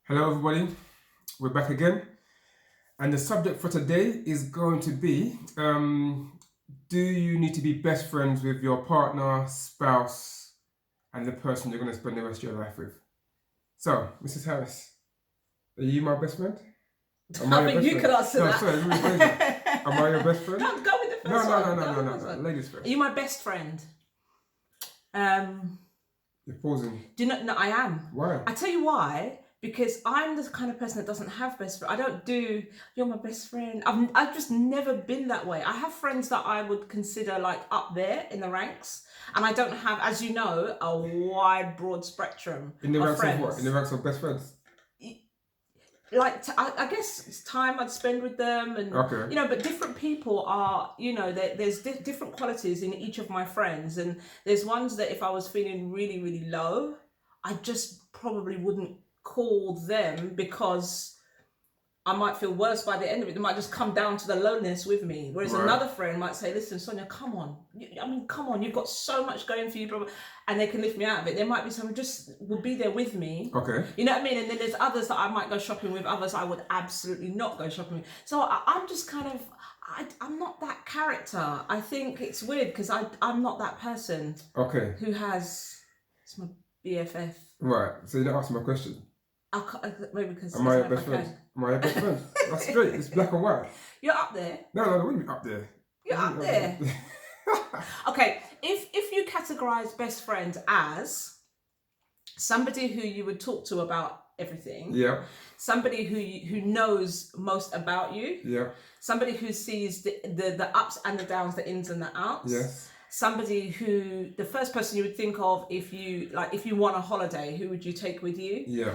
Hello, everybody. We're back again, and the subject for today is going to be: do you need to be best friends with your partner, spouse, and the person you're going to spend the rest of your life with? So, Mrs. Harris, are you my best friend? Am I your think best you friend? could answer No, that. sorry, let me phrase it. Am I your best friend? No, go with the No, first no, one. no, no, Go no, with the no, first no. one. Ladies first. Are you my best friend? You're pausing. Do you know? No, I am. Why? I tell you why. Because I'm the kind of person that doesn't have best friend. I don't do. You're my best friend. I've just never been that way. I have friends that I would consider like up there in the ranks, and I don't have, as you know, a wide, broad spectrum In the of ranks friends. of what? In the ranks of best friends? Like I guess it's time I'd spend with them, and Okay. but different people are, there's different qualities in each of my friends, and there's ones that if I was feeling really, really low, I just probably wouldn't call them because I might feel worse by the end of it. They might just come down to the loneliness with me. Whereas Right. another friend might say, listen, Sonia, come on. Come on. You've got so much going for you. Blah, blah, and they can lift me out of it. There might be someone just will be there with me. Okay. You know what I mean? And then there's others that I might go shopping with. Others I would absolutely not go shopping with. So I'm just kind of, I'm not that character. I think it's weird because I'm not that person. Okay. Who has, it's my BFF. Right. So you didn't answer my question. Maybe because Am I your best friend? Am I your best friend? That's great. It's black and white. You're up there. No, we wouldn't be up there. You're up there. Okay, if you categorize best friends as somebody who you would talk to about everything, yeah, somebody who knows most about you, yeah, somebody who sees the ups and the downs, the ins and the outs, yes, somebody who, the first person you would think of if you want a holiday, who would you take with you? Yeah.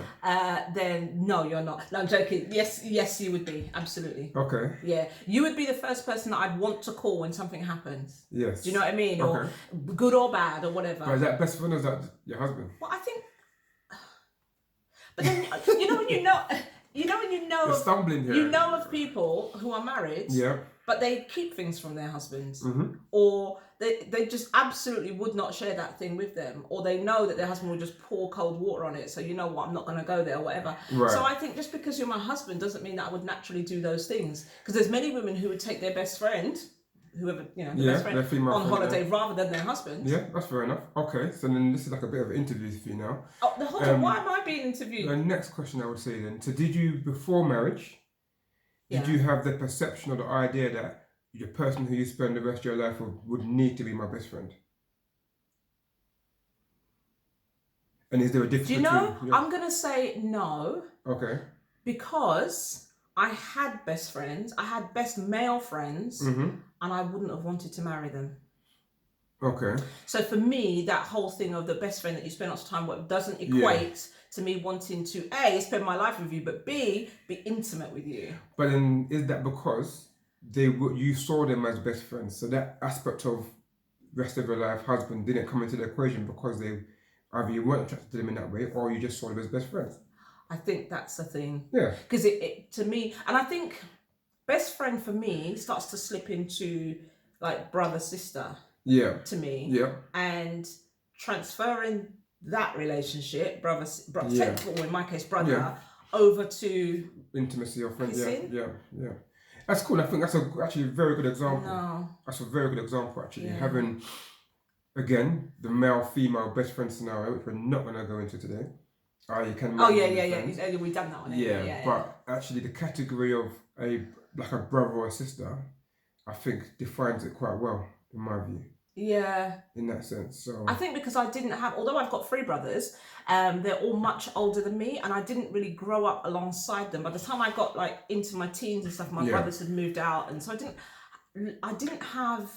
Then no, you're not. No, I'm joking. Yes, you would be. Absolutely. Okay. Yeah, you would be the first person that I'd want to call when something happens. Yes. Do you know what I mean? Okay. Or good or bad or whatever. But is that best friend or is that your husband? Well, I think. But then when you know You're stumbling here. You know of people who are married. Yeah. But they keep things from their husbands, mm-hmm. or they just absolutely would not share that thing with them, or they know that their husband will just pour cold water on it. So you know what, I'm not going to go there or whatever. Right. So I think just because you're my husband doesn't mean that I would naturally do those things. Because there's many women who would take their best friend, whoever best friend, on holiday rather than their husband. Yeah, that's fair enough. Okay, so then this is like a bit of an interview for you now. Oh, hold on. Why am I being interviewed? The next question I would say then. So did you, before marriage, did you have the perception or the idea that the person who you spend the rest of your life with would need to be my best friend? And is there a difference? Do you know? I'm going to say no. Okay. Because I had best friends, I had best male friends, mm-hmm. and I wouldn't have wanted to marry them. Okay. So for me, that whole thing of the best friend that you spend lots of time with doesn't equate to me wanting to A, spend my life with you, but B, be intimate with you. But then is that because you saw them as best friends? So that aspect of rest of your life husband didn't come into the equation because either you weren't attracted to them in that way or you just saw them as best friends? I think that's the thing. Yeah. Because it to me, and I think best friend for me starts to slip into like brother sister. Yeah. To me. Yeah. And transferring that relationship, or in my case, brother, over to intimacy or friends. Kissing? Yeah. That's cool. I think that's actually a very good example. No. That's a very good example actually. Yeah. Having, again, the male-female best friend scenario, which we're not going to go into today. You can. We've done that one. Yeah, but actually the category of a brother or a sister, I think defines it quite well in my view. Yeah. In that sense, so I think because I didn't have, although I've got 3 brothers, they're all much older than me, and I didn't really grow up alongside them. By the time I got like into my teens and stuff, my brothers had moved out, and so I didn't have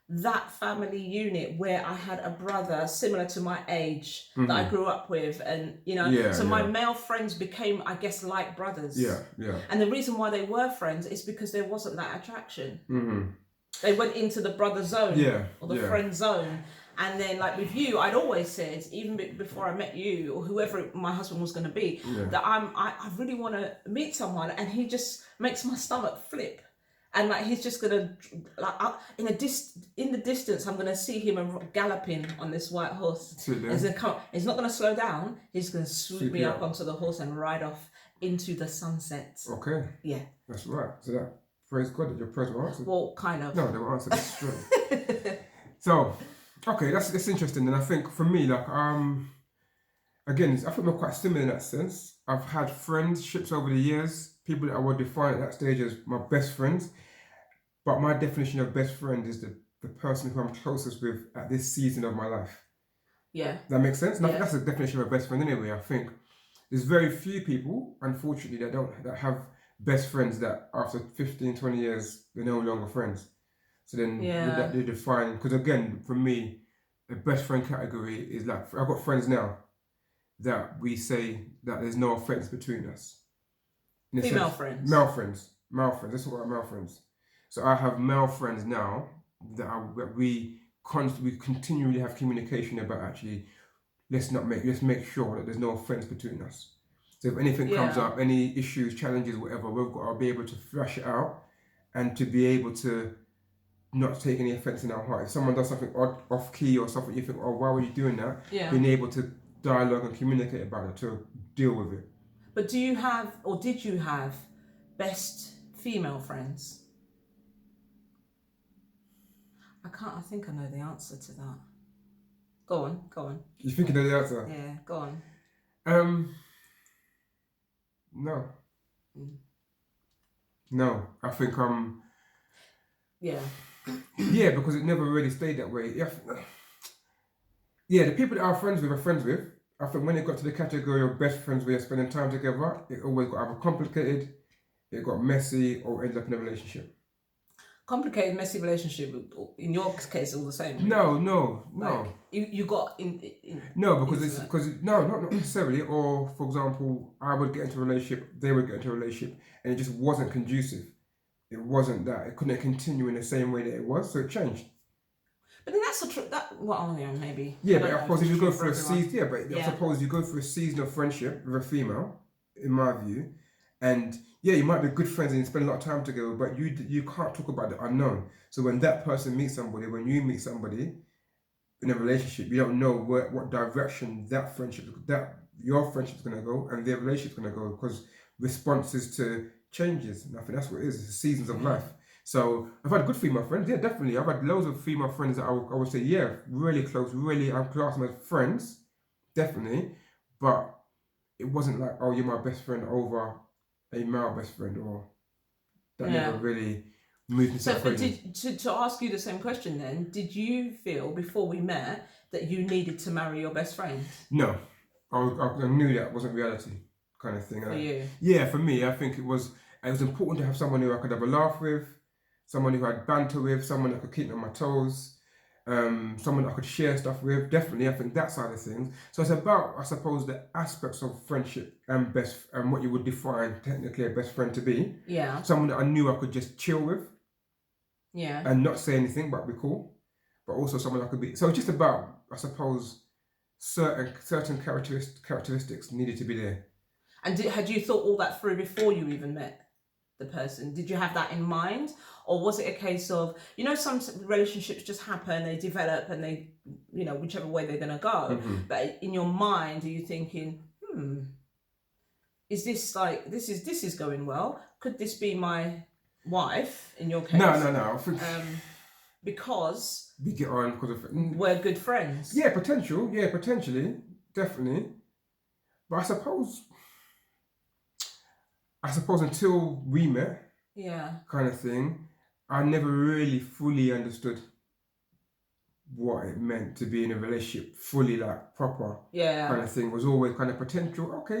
that family unit where I had a brother similar to my age that I grew up with, and my male friends became, I guess, like brothers. Yeah. And the reason why they were friends is because there wasn't that attraction. Mm-hmm. They went into the brother zone or the friend zone. And then like with you, I'd always said, even before I met you or whoever my husband was going to be, that I really want to meet someone, and he just makes my stomach flip. and like he's just gonna like in the distance, I'm gonna see him galloping on this white horse. He's gonna come. He's not gonna slow down. He's gonna swoop me up onto the horse and ride off into the sunset. Okay. Yeah. That's right. So that, praise God that your prayers were answered. Well, kind of. No, they were answered straight. So, okay, that's interesting. And I think for me, like again, I think we're quite similar in that sense. I've had friendships over the years, people that I would define at that stage as my best friends. But my definition of best friend is the person who I'm closest with at this season of my life. Yeah. That makes sense? And I Yeah. think that's the definition of a best friend anyway. I think there's very few people, unfortunately, that have best friends that after 15, 20 years, they're no longer friends. So then would that be defined? Because again, for me, the best friend category is like, I've got friends now that we say that there's no offense between us. Female friends. Male friends. Let's talk about male friends. So I have male friends now that we continually have communication about. Actually, let's make sure that there's no offense between us. So if anything comes up, any issues, challenges, whatever, we've got to be able to thrash it out and to be able to not take any offense in our heart. If someone does something off key or something, you think, oh, why were you doing that? Yeah. Being able to dialogue and communicate about it, to deal with it. But do you have, or did you have, best female friends? I think I know the answer to that. Go on. You think you know the answer? Yeah, go on. No. No, I think Yeah. Yeah, because it never really stayed that way. Yeah, the people that I'm friends with. I think when it got to the category of best friends where you're spending time together, it always got either complicated, it got messy, or ended up in a relationship. Complicated, messy relationship. In your case, all the same. No. Like, you got in. No, because not necessarily. Or for example, I would get into a relationship, they would get into a relationship, and it just wasn't conducive. It wasn't that. It couldn't continue in the same way that it was, so it changed. But then that's maybe. Yeah, but I suppose if you go through a season, I suppose you go through a season of friendship with a female, in my view, and you might be good friends and you spend a lot of time together, but you can't talk about the unknown. So when that person meets somebody, when you meet somebody in a relationship, you don't know what direction your friendship is going to go and their relationship is going to go, because responses to changes. And I think that's what it is. It's the seasons of life. So I've had good female friends. Yeah, definitely. I've had loads of female friends that I would say, really close, really, I'm class them as friends. Definitely. But it wasn't like, oh, you're my best friend over a male best friend, or that never really moved me. So to ask you the same question then, did you feel before we met that you needed to marry your best friend? No. I knew that wasn't reality, kind of thing. For you? Yeah, for me, I think it was important to have someone who I could have a laugh with, someone who I had banter with, someone that could keep me on my toes, someone that I could share stuff with. Definitely, I think that side of things. So it's about, I suppose, the aspects of friendship and what you would define technically a best friend to be. Yeah. Someone that I knew I could just chill with. Yeah. And not say anything, but be cool. But also someone I could be. So it's just about, I suppose, certain characteristics needed to be there. And had you thought all that through before you even met the person? Did you have that in mind? Or was it a case of, some relationships just happen, they develop, and they, whichever way they're going to go. Mm-hmm. But in your mind, are you thinking, is this like, this is going well? Could this be my wife, in your case? No. I think, because we get on because of we're good friends. Yeah, potentially, definitely. But I suppose until we met, kind of thing, I never really fully understood what it meant to be in a relationship, fully like proper, kind of thing. It was always kind of potential. Okay,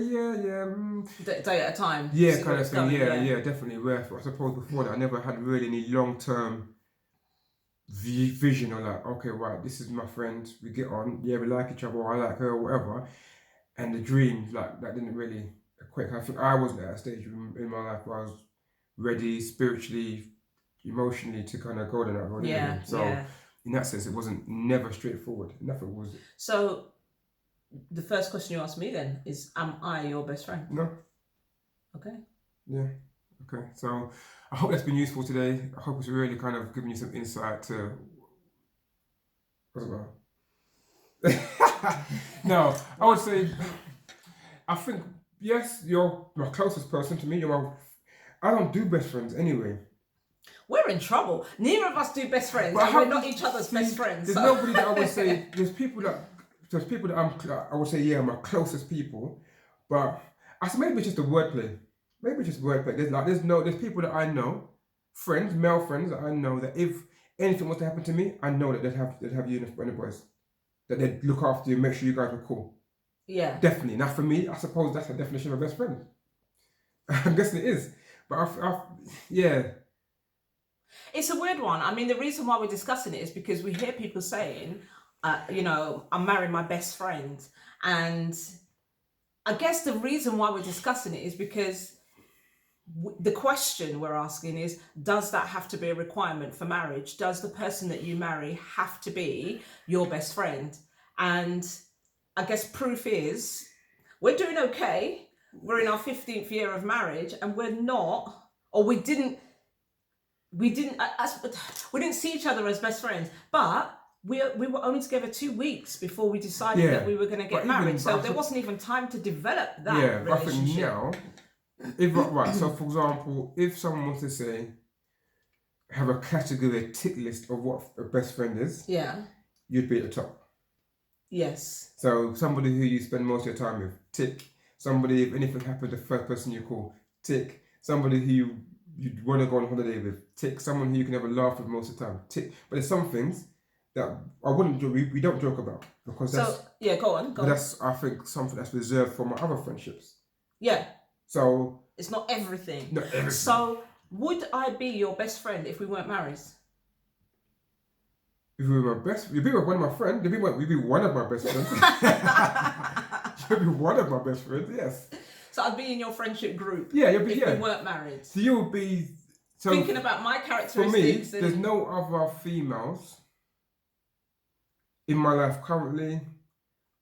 day at a time. Yeah, kind of thing. Yeah, definitely. Where I suppose before that, I never had really any long-term vision or like, okay, right, this is my friend. We get on. Yeah, we like each other. Or I like her, or whatever. And the dream, like, that didn't really equate. I think I wasn't at a stage in my life where I was ready spiritually, emotionally to kind of go to that road. In that sense, it wasn't never straightforward. Nothing was. So, the first question you asked me then is, am I your best friend? No. Okay. Yeah. Okay. So, I hope that's been useful today. I hope it's really kind of given you some insight to. What's it about? No, I would say, I think, yes, you're my closest person to me. I don't do best friends anyway. We're in trouble. Neither of us do best friends, But and we're not each other's best friends. There's nobody that I would say. There's people that I would say, yeah, my closest people. But maybe it's just a wordplay. Maybe it's just wordplay. There's people that I know, friends, male friends that I know that if anything was to happen to me, I know that they'd have you in the boys. That they'd look after you, make sure you guys were cool. Yeah. Definitely. Now for me, I suppose that's the definition of a best friend. I'm guessing it is. But yeah. It's a weird one. I mean, the reason why we're discussing it is because we hear people saying, I'm marrying my best friend. And I guess the reason why we're discussing it is because the question we're asking is, does that have to be a requirement for marriage? Does the person that you marry have to be your best friend? And I guess proof is we're doing okay. We're in our 15th year of marriage and we're not, or we didn't see each other as best friends, but we were only together 2 weeks before we decided that we were going to get married. So there wasn't even time to develop that relationship. Yeah, but I think now, so for example, if someone wants to say, have a category, a tick list of what a best friend is, you'd be at the top. Yes. So somebody who you spend most of your time with, tick. Somebody, if anything happened, the first person you call, tick. Somebody who you'd want to go on holiday with, tick. Someone who you can have a laugh with most of the time, tick. But there's some things that I wouldn't joke, we don't joke about because that's go on. That's, I think, something that's reserved for my other friendships. Yeah. So it's not everything. Not everything. So would I be your best friend if we weren't married? If we were you'd be one of my friends. You'd be one of my best friends. You'd be one of my best friends. Yes. So I'd be in your friendship group. Yeah, you'd be. If we weren't married. So you would be. So thinking about my characteristics. For me, there's no other females in my life currently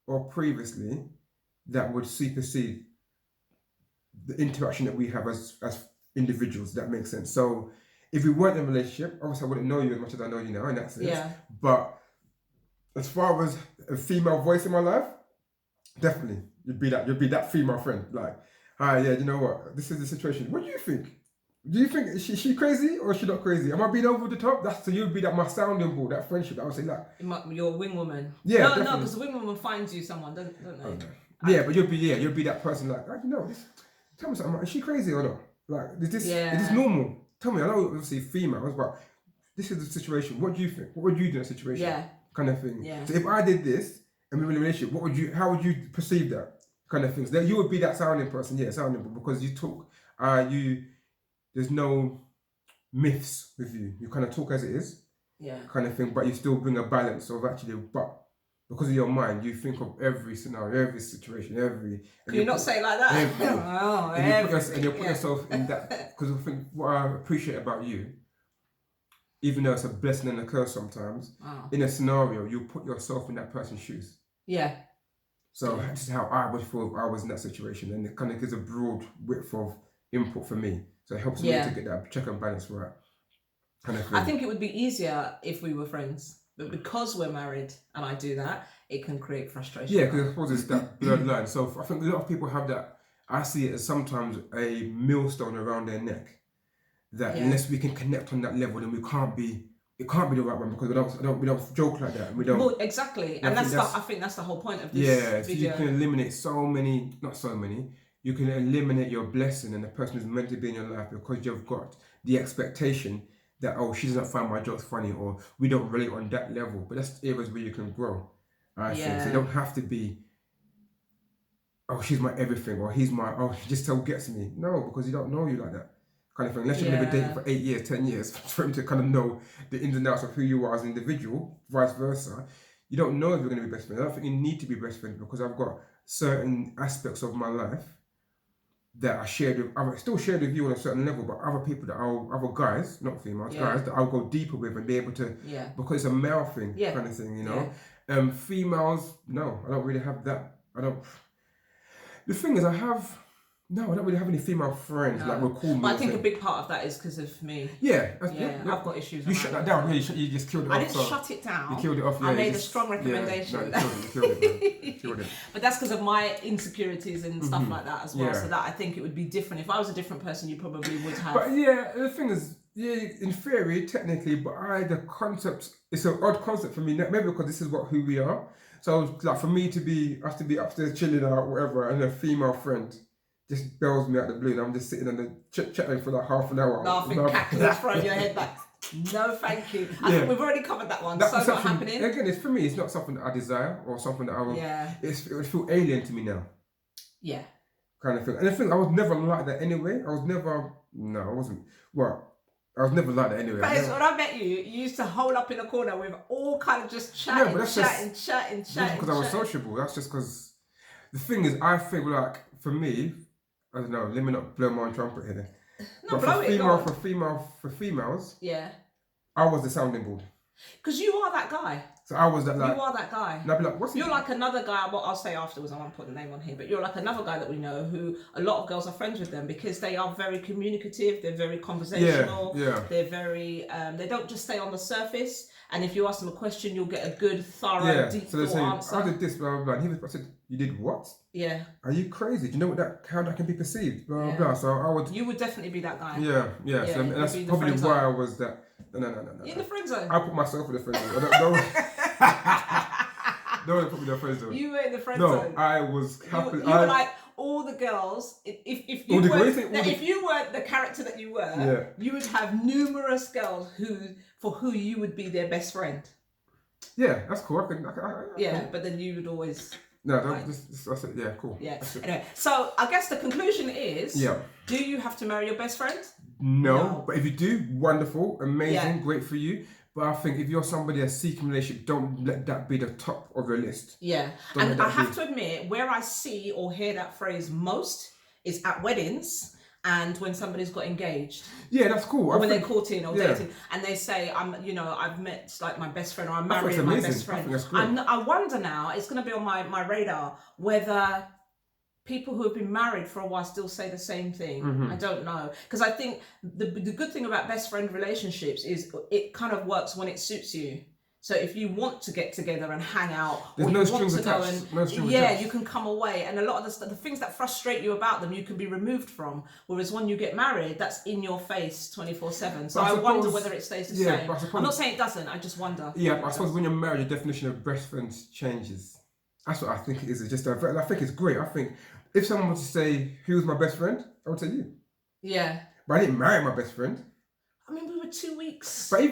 or previously that would supersede the interaction that we have as individuals. That makes sense. So if we weren't in a relationship, obviously I wouldn't know you as much as I know you now in that sense. Yeah. But as far as a female voice in my life, definitely you'd be that female friend. Like, hi, yeah, you know what? This is the situation. What do you think? Do you think is she crazy or is she not crazy? Am I being over the top? So you'd be my sounding board, that friendship. I would say that. Your wing woman. Yeah. No, because the wing woman finds you someone, don't they? Oh, no. Yeah, but you'd be that person like, you know, tell me something. Is she crazy or not? Like, is this normal? Tell me. I know obviously females, but this is the situation. What do you think? What would you do in a situation? Yeah. Kind of thing. Yeah. So if I did this and we were in a relationship, how would you perceive that kind of thing? So you would be that sounding person, sounding, because you talk, there's no myths with you. You kind of talk as it is, kind of thing, but you still bring a balance of actually, but because of your mind, you think of every scenario, every situation, Can you not say it like that? And you put yourself in that, because I think what I appreciate about you, even though it's a blessing and a curse sometimes, in a scenario, you put yourself in that person's shoes. Yeah. So this is how I would feel if I was in that situation, and it kind of gives a broad width of input for me. So it helps me to get that check and balance right. Kind of thing. I think it would be easier if we were friends, but because we're married and I do that, it can create frustration. Yeah, because I suppose it's that blurred line. So I think a lot of people have that. I see it as sometimes a millstone around their neck. That unless we can connect on that level, then it can't be the right one, because we don't joke like that. And we don't. Well, exactly, and I think that's the whole point of this video. So you can eliminate you can eliminate your blessing and the person who's meant to be in your life because you've got the expectation that, she doesn't find my jokes funny, or we don't relate on that level. But that's areas where you can grow, I think. So you don't have to be, she's my everything, or he's my, he just so gets me. No, because he don't know you like that kind of thing. Unless you've been dating for 8 years, 10 years, for him to kind of know the ins and outs of who you are as an individual, vice versa. You don't know if you're going to be best friends. I don't think you need to be best friends, because I've got certain aspects of my life that I still shared with you on a certain level, but other people other guys, not females, guys that I'll go deeper with and be able to, because it's a male thing, kind of thing, you know. Females, no, I don't really have that. The thing is, I have No, I don't really have any female friends. No. Like, will call me. But I think a big part of that is because of me. Yeah, Yeah, I've got issues. You shut that down. Yeah, you just killed it off. I didn't shut it down. You killed it off. Yeah, I made a strong recommendation. Yeah, no, you killed it. You killed it. But that's because of my insecurities and stuff like that as well. Yeah. So that I think it would be different. If I was a different person, you probably would have. But yeah, the thing is, yeah, in theory, technically, but the concept, it's an odd concept for me. Maybe because this is who we are. So like for me to be upstairs chilling out, whatever, and a female friend just bells me out the blue, and I'm just sitting on the chatting for like half an hour. Laughing, cackling, throwing your head back. No, thank you. I think we've already covered that one. So not happening. Again, it's for me. It's not something that I desire or something that I would. Yeah. It would feel alien to me now. Yeah. Kind of thing. And the thing, I was never like that anyway. I wasn't. Well, I was never like that anyway. But when I met you, you used to hole up in a corner with all kind of just chatting, chatting. Because I was sociable. That's just because the thing is, I think like for me, I don't know. Let me not blow my own trumpet here. No, but for females, yeah, I was the sounding board. Because you are that guy. So I was that like. You are that guy. And I'd be like, what's You're like another guy. Well, I'll say afterwards. I won't put the name on here, but you're like another guy that we know who a lot of girls are friends with them because they are very communicative. They're very conversational. Yeah. They're very. They don't just stay on the surface. And if you ask them a question, you'll get a good, thorough, deep so they say, answer. I did this, blah blah blah. And I said, you did what? Yeah. Are you crazy? Do you know how that can be perceived? Blah blah blah. So I would. You would definitely be that guy. Yeah. So that's probably why I was that. No. In the friend zone. I put myself in the friend zone. Don't put me in the friend zone. You were in the friend zone. No, I was happy. You were like all the girls. If you weren't the character that you were, you would have numerous girls for who you would be their best friend. Yeah, that's cool. But then you would always. No, that's it. Yeah, cool. Yeah. Anyway, so I guess the conclusion is: do you have to marry your best friend? No, but if you do, wonderful, amazing, great for you. But I think if you're somebody that's seeking a relationship, don't let that be the top of your list. Yeah, and I have to admit, where I see or hear that phrase most is at weddings and when somebody's got engaged. Yeah, that's cool. Or when they're courting or dating, and they say, I've met like my best friend, or I'm married my best friend. I think that's great. I wonder now, it's going to be on my radar, whether people who have been married for a while still say the same thing. I don't know. Because I think the good thing about best friend relationships is it kind of works when it suits you. So if you want to get together and hang out, there's or no you strings want to attached. go and you can come away, and a lot of the things that frustrate you about them, you can be removed from. Whereas when you get married, that's in your face 24/7. So I wonder whether it stays the same. I'm not saying it doesn't. I just wonder. Yeah, but I suppose when you're married, the definition of best friends changes. That's what I think it is. It's just I think it's great. I think if someone was to say, "Who was my best friend?" I would say you. Yeah. But I didn't marry my best friend. I mean, we were 2 weeks. But I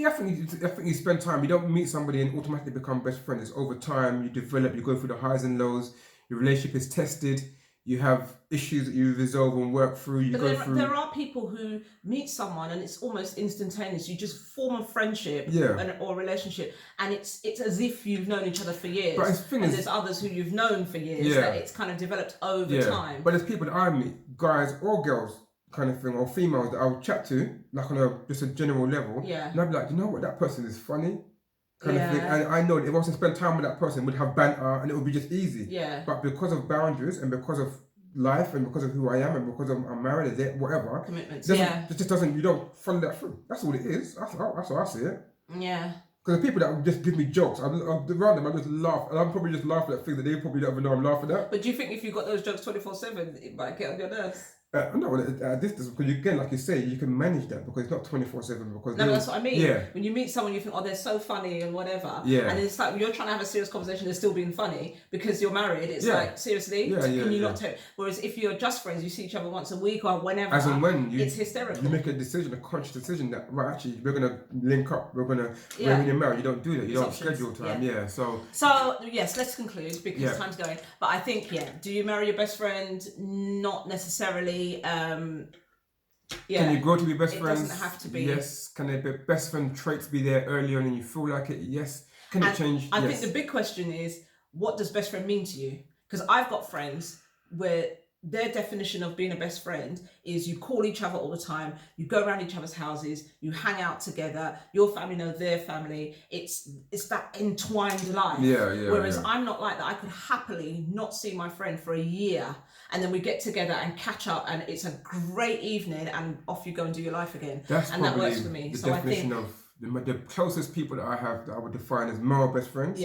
think you spend time. You don't meet somebody and automatically become best friends. It's over time. You develop. You go through the highs and lows. Your relationship is tested. You have issues that you resolve and work through. There are people who meet someone and it's almost instantaneous. You just form a friendship or a relationship, and it's as if you've known each other for years. But there's others who you've known for years that it's kind of developed over time. But there's people that I meet, guys or girls, kind of thing, or females that I'll chat to, like on just a general level. Yeah. And I'd be like, you know what, that person is funny. Kind of thing. And I know that if I was to spend time with that person, we'd have banter and it would be just easy. Yeah. But because of boundaries and because of life and because of who I am and because I'm married, whatever. Commitments. It just doesn't, you don't follow that through. That's all it is. That's how I see it. Yeah. Because the people that would just give me jokes, around them, I just laugh. And I'm probably just laughing at things that they probably don't even know I'm laughing at. But do you think if you got those jokes 24/7, it might get on your nerves? No, at this distance, because again, like you say, you can manage that because it's not 24/7. Because that's what I mean. Yeah. When you meet someone, you think, oh, they're so funny and whatever. Yeah. And it's like you're trying to have a serious conversation, they're still being funny because you're married. It's like, seriously, can you not take? Whereas if you're just friends, you see each other once a week or whenever. As and when it's hysterical. You make a decision, a conscious decision that actually we're gonna link up. We're gonna when you're married, you don't do that. You don't schedule time. Yeah. So yes, let's conclude because time's going. But I think do you marry your best friend? Not necessarily. Can you grow to be best friends? It doesn't have to be. Yes. Can the best friend traits be there early on and you feel like it? Yes. Can it change? I think the big question is, what does best friend mean to you? Because I've got friends where their definition of being a best friend is you call each other all the time, you go around each other's houses, you hang out together, your family know their family. It's that entwined life. Whereas I'm not like that. I could happily not see my friend for a year, and then we get together and catch up, and it's a great evening, and off you go and do your life again. That's and that works for me. The so definition I think of the closest people that I have that I would define as male best friends.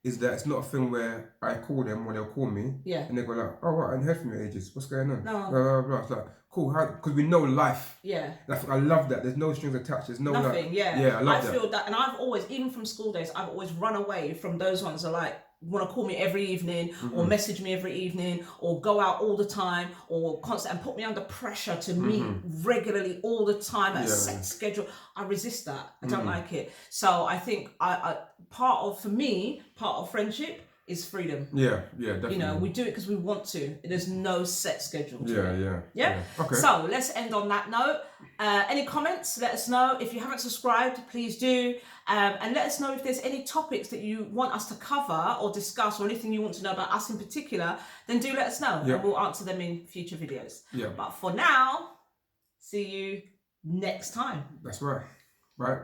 Is that it's not a thing where I call them or they'll call me, and they go like, "Oh, what? I haven't heard from you in ages. What's going on?" No. Blah, blah, blah. It's like, cool, because we know life. Yeah. I love that. There's no strings attached. There's no nothing. Like, yeah. I love that. I feel that, and I've always, even from school days, I've always run away from those ones that are like want to call me every evening or message me every evening or go out all the time or constant and put me under pressure to meet regularly all the time at a set schedule. I resist that. I don't like it. So I think part of friendship is freedom. Yeah, definitely. You know, we do it because we want to. There's no set schedule to it. Yeah. Okay. So let's end on that note. Any comments? Let us know. If you haven't subscribed, please do. And let us know if there's any topics that you want us to cover or discuss, or anything you want to know about us in particular, then do let us know. And we'll answer them in future videos. But for now, see you next time. That's right. Right.